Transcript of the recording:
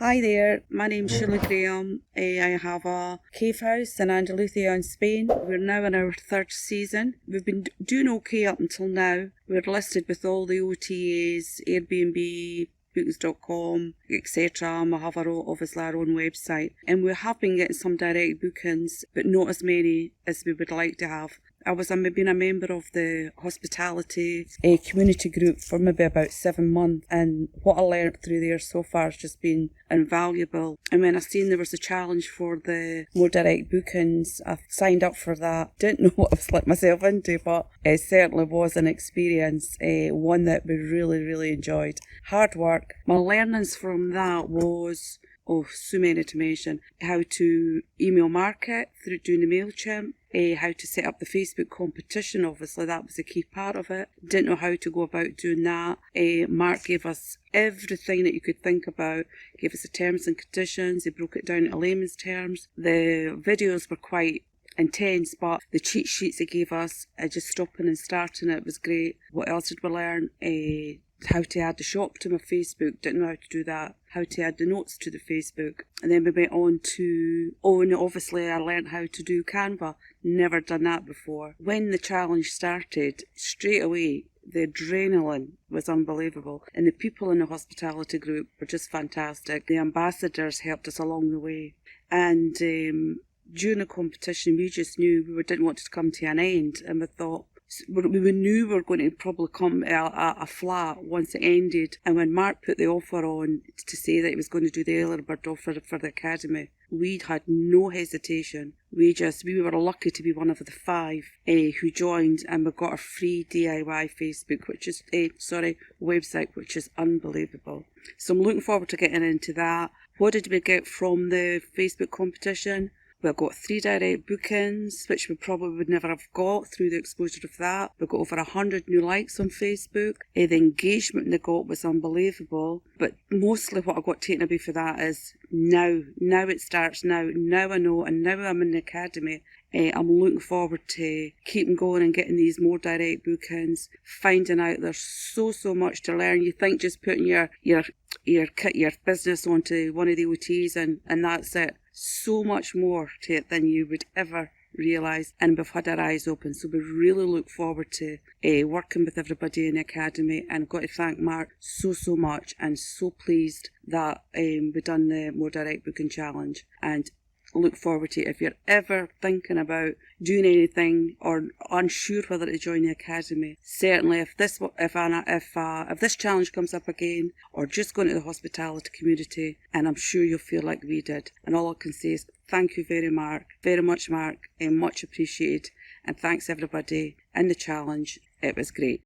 Hi there, my name's Shirley Graham. I have a cave house in Andalusia in Spain. We're now in our third season. We've been doing okay up until now. We're listed with all the OTAs, Airbnb, bookings.com, etc. We have obviously our own website, and we have been getting some direct bookings, but not as many as we would like to have. I was been a member of the hospitality community group for maybe about 7 months, and what I learnt through there so far has just been invaluable. And when I seen there was a challenge for the more direct bookings, I signed up for that. Didn't know what I was letting myself into, but it certainly was an experience, one that we really enjoyed. Hard work. My learnings from that was, so many to mention. How to email market through doing the MailChimp. How to set up the Facebook competition, obviously that was a key part of it. Didn't know how to go about doing that. Mark gave us everything that you could think about, gave us the terms and conditions, he broke it down into layman's terms. The videos were quite intense, but the cheat sheets he gave us, just stopping and starting it was great. What else did we learn? How to add the shop to my Facebook, didn't know how to do that. How to add the notes to the Facebook. And then we went on to, and obviously I learned how to do Canva. Never done that before. When the challenge started, straight away, the adrenaline was unbelievable. And the people in the hospitality group were just fantastic. The ambassadors helped us along the way. And during the competition, we just knew we didn't want it to come to an end. And we thought, we knew we were going to probably come a flat once it ended. And when Mark put the offer on to say that he was going to do the early bird offer for the Academy, we had no hesitation. We were lucky to be one of the 5 who joined, and we got a free DIY Facebook, website, which is unbelievable. So I'm looking forward to getting into that. What did we get from the Facebook competition? We got 3 direct bookings, which we probably would never have got through the exposure of that. We got over 100 new likes on Facebook. The engagement they got was unbelievable. But mostly what I got taken away for that is now it starts now. Now I know, and now I'm in the Academy. I'm looking forward to keeping going and getting these more direct bookings, finding out there's so much to learn. You think just putting your business onto one of the OTs and that's it. So much more to it than you would ever realise, and we've had our eyes open, so we really look forward to working with everybody in the Academy. And I've got to thank Mark so much, and so pleased that we've done the more direct booking challenge, and look forward to it. If you're ever thinking about doing anything or unsure whether to join the Academy, certainly if this challenge comes up again, or just going to the hospitality community, and I'm sure you'll feel like we did. And all I can say is thank you very much, Mark, and much appreciated. And thanks everybody in the challenge. It was great.